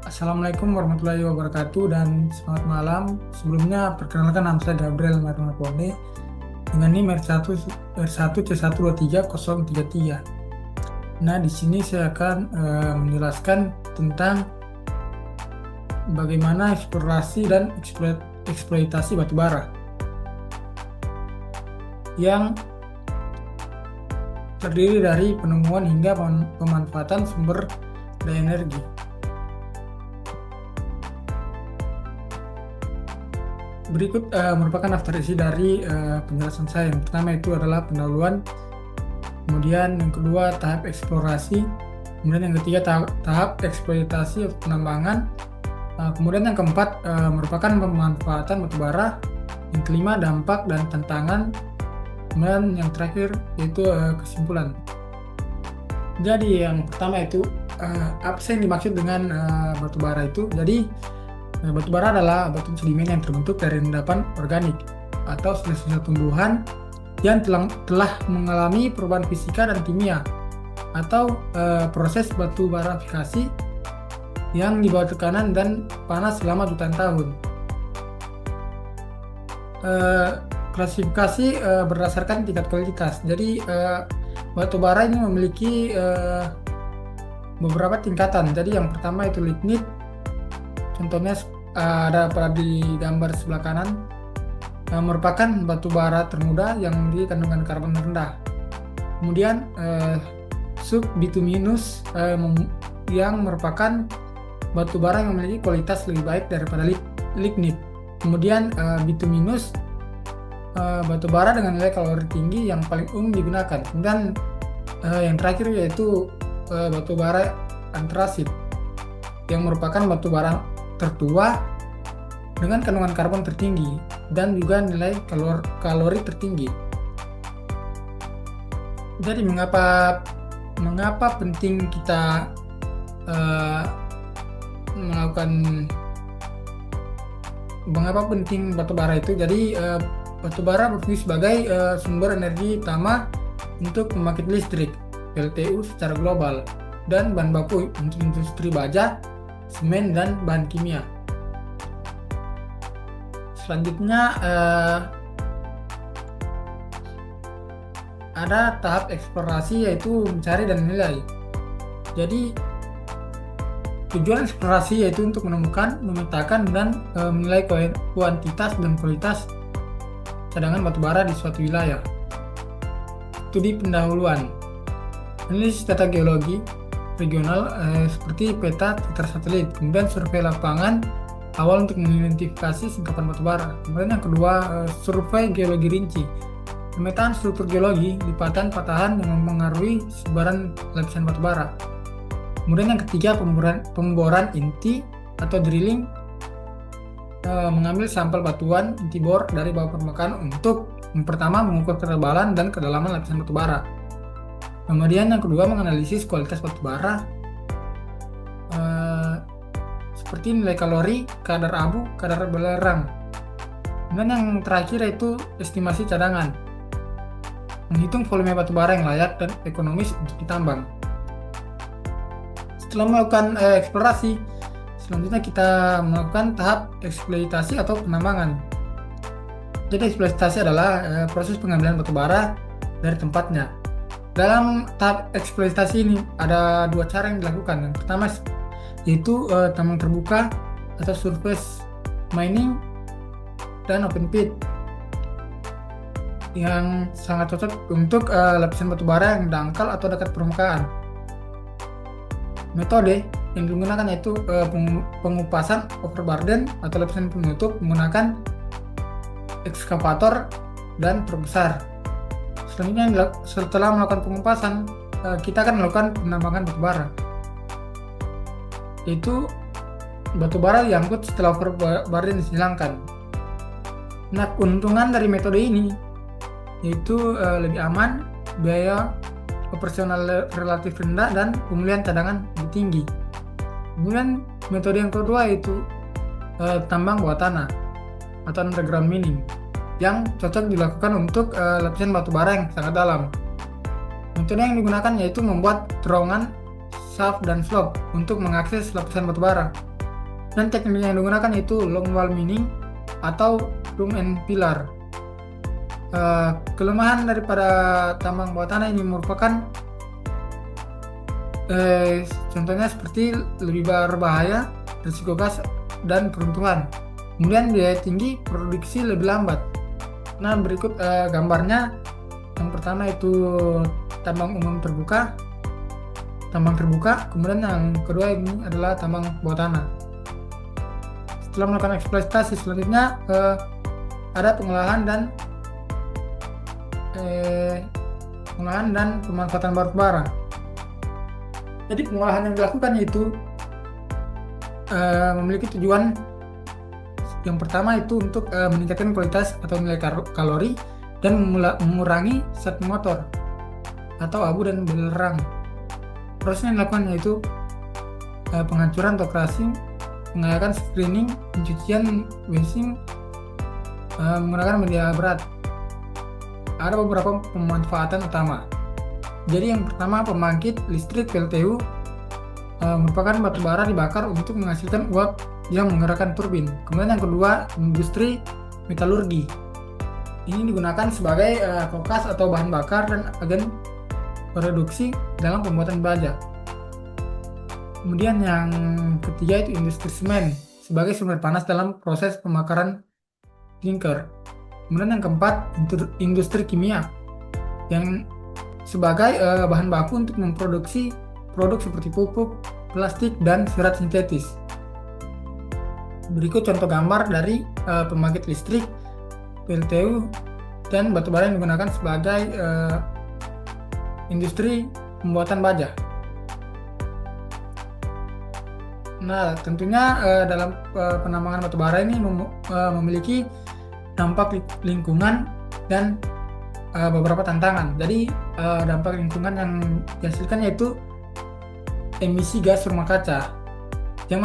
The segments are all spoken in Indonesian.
Assalamualaikum warahmatullahi wabarakatuh dan selamat malam. Sebelumnya perkenalkan nama saya Gabriel Marunapone dengan NIM R1C1233033. Nah, di sini saya akan menjelaskan tentang bagaimana eksplorasi dan eksploitasi batubara yang terdiri dari penemuan hingga pemanfaatan sumber daya energi. Berikut merupakan daftar isi dari penjelasan saya. Yang pertama itu adalah pendahuluan, kemudian yang kedua tahap eksplorasi, kemudian yang ketiga tahap eksploitasi atau penambangan, kemudian yang keempat merupakan pemanfaatan batubara, yang kelima dampak dan tantangan, kemudian yang terakhir yaitu kesimpulan. Jadi yang pertama itu apa sih yang dimaksud dengan batubara itu? Jadi batubara adalah batu sedimen yang terbentuk dari endapan organik atau sel-sel tumbuhan yang telah mengalami perubahan fisika dan kimia atau proses batubarifikasi yang di bawah tekanan dan panas selama jutaan tahun. Klasifikasi berdasarkan tingkat kualitas. Jadi batubara ini memiliki beberapa tingkatan. Jadi yang pertama itu lignit. Contohnya ada pada di gambar sebelah kanan, merupakan batu bara termuda yang memiliki kandungan karbon rendah. Kemudian subbituminous yang merupakan batu bara yang memiliki kualitas lebih baik daripada lignit. Kemudian bituminous batu bara dengan nilai kalori tinggi yang paling umum digunakan. Kemudian yang terakhir yaitu batu bara antrasit yang merupakan batu bara tertua dengan kandungan karbon tertinggi dan juga nilai kalori tertinggi. Jadi mengapa penting kita mengapa penting batubara itu? Jadi batubara berfungsi sebagai sumber energi utama untuk pembangkit listrik (PLTU) secara global dan bahan baku untuk industri baja, semen, dan bahan kimia. Selanjutnya ada tahap eksplorasi, yaitu mencari dan menilai. Jadi tujuan eksplorasi yaitu untuk menemukan, memetakan, dan menilai kuantitas dan kualitas cadangan batubara di suatu wilayah. Studi pendahuluan, analisis data geologi regional seperti peta satelit, kemudian survei lapangan awal untuk mengidentifikasi singkapan batubara. Kemudian yang kedua survei geologi rinci, pemetaan struktur geologi, lipatan, patahan yang mempengaruhi sebaran lapisan batubara. Kemudian yang ketiga pemboran inti atau drilling, mengambil sampel batuan inti bor dari bawah permukaan untuk pertama mengukur ketebalan dan kedalaman lapisan batubara. Kemudian yang kedua menganalisis kualitas batubara seperti nilai kalori, kadar abu, kadar belerang. Kemudian yang terakhir yaitu estimasi cadangan, menghitung volume batubara yang layak dan ekonomis untuk ditambang. Setelah melakukan eksplorasi, selanjutnya kita melakukan tahap eksploitasi atau penambangan. Jadi eksploitasi adalah proses pengambilan batubara dari tempatnya. Dalam tahap eksploitasi ini ada dua cara yang dilakukan. Yang pertama yaitu tambang terbuka atau surface mining dan open pit yang sangat cocok untuk lapisan batubara yang dangkal atau dekat permukaan. Metode yang digunakan yaitu pengupasan overburden atau lapisan penutup menggunakan ekskavator dan perbesar. Selanjutnya setelah melakukan pengupasan, kita akan melakukan penambangan batubara, yaitu batubara diangkut setelah overburden dihilangkan. Nah, keuntungan dari metode ini yaitu lebih aman, biaya operasional relatif rendah, dan pemulihan cadangan lebih tinggi. Kemudian metode yang kedua yaitu tambang bawah tanah atau underground mining, yang cocok dilakukan untuk lapisan batubara yang sangat dalam. Metode yang digunakan yaitu membuat terowongan, shaft, dan slope untuk mengakses lapisan batubara. Dan teknik yang digunakan itu longwall mining atau room and pillar. Kelemahan daripada tambang bawah tanah ini merupakan contohnya seperti lebih berbahaya, risiko gas, dan peruntuhan. Kemudian biaya tinggi, produksi lebih lambat. Nah, berikut gambarnya. Yang pertama itu tambang umum terbuka, kemudian yang kedua ini adalah tambang bawah tanah. Setelah melakukan eksploitasi, selanjutnya ada pengolahan dan pemanfaatan batu bara. Jadi pengolahan yang dilakukan yaitu memiliki tujuan yang pertama itu untuk meningkatkan kualitas atau nilai kalori dan mengurangi zat motor atau abu dan belerang. Proses yang dilakukan yaitu penghancuran atau crushing, pengelakan, screening, pencucian, washing, menggunakan media berat. Ada beberapa pemanfaatan utama. Jadi yang pertama, pembangkit listrik PLTU merupakan batu bara dibakar untuk menghasilkan uap yang menggerakkan turbin. Kemudian yang kedua, industri metalurgi. Ini digunakan sebagai kokas atau bahan bakar dan agen produksi dalam pembuatan baja. Kemudian yang ketiga itu industri semen sebagai sumber panas dalam proses pembakaran clinker. Kemudian yang keempat, industri kimia yang sebagai bahan baku untuk memproduksi produk seperti pupuk, plastik, dan serat sintetis. Berikut contoh gambar dari pembangkit listrik, PLTU, dan batubara yang digunakan sebagai industri pembuatan baja. Nah, tentunya dalam penambangan batubara ini memiliki dampak lingkungan dan beberapa tantangan. Jadi dampak lingkungan yang dihasilkan yaitu emisi gas rumah kaca yang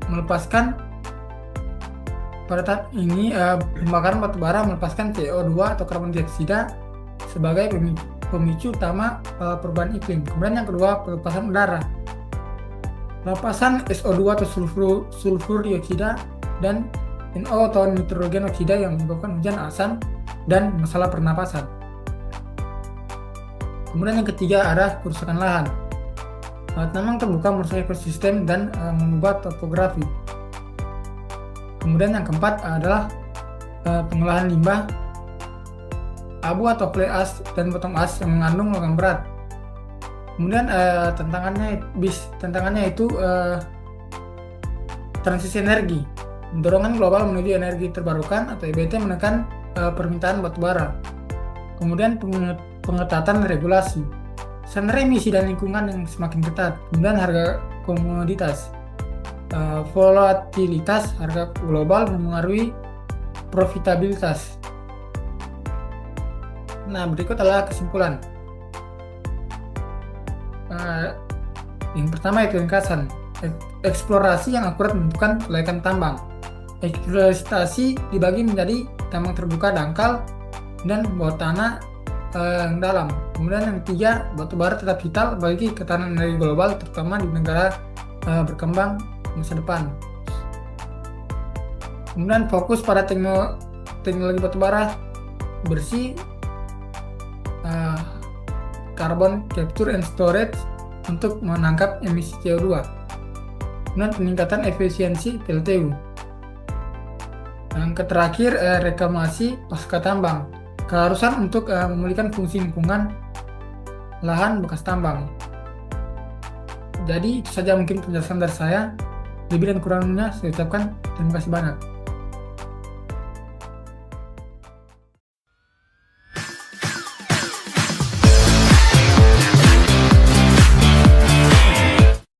melepaskan pada tahap ini pembakaran batubara melepaskan CO2 atau karbon dioksida sebagai pemicu utama perubahan iklim. Kemudian yang kedua, pelepasan udara. Pelepasan SO2 atau sulfur dioksida dan NO atau nitrogen oksida yang menyebabkan hujan asam dan masalah pernapasan. Kemudian yang ketiga ada kerusakan lahan. Tambang terbuka merusak ekosistem dan mengubah topografi. Kemudian yang keempat adalah pengolahan limbah, abu atau clay ash dan bottom ash yang mengandung logam berat. Kemudian tantangannya itu transisi energi. Dorongan global menuju energi terbarukan atau EBT menekan permintaan batubara. Kemudian pengetatan regulasi, standar emisi dan lingkungan yang semakin ketat. Kemudian harga komoditas, volatilitas harga global memengaruhi profitabilitas. Nah, berikut adalah kesimpulan. Yang pertama itu ringkasan. Eksplorasi yang akurat menentukan kelayakan tambang. Eksploitasi dibagi menjadi tambang terbuka dangkal dan bawah tanah yang dalam. Kemudian yang ketiga, batubara tetap vital bagi ketahanan energi global, terutama di negara berkembang masa depan. Kemudian fokus pada teknologi batubara bersih, carbon capture and storage untuk menangkap emisi CO2. Kemudian peningkatan efisiensi PLTU. Yang terakhir, reklamasi pasca tambang. Keharusan untuk memulihkan fungsi lingkungan lahan bekas tambang. Jadi itu saja mungkin penjelasan dari saya. Lebih dan kurangnya saya ucapkan terima kasih banyak.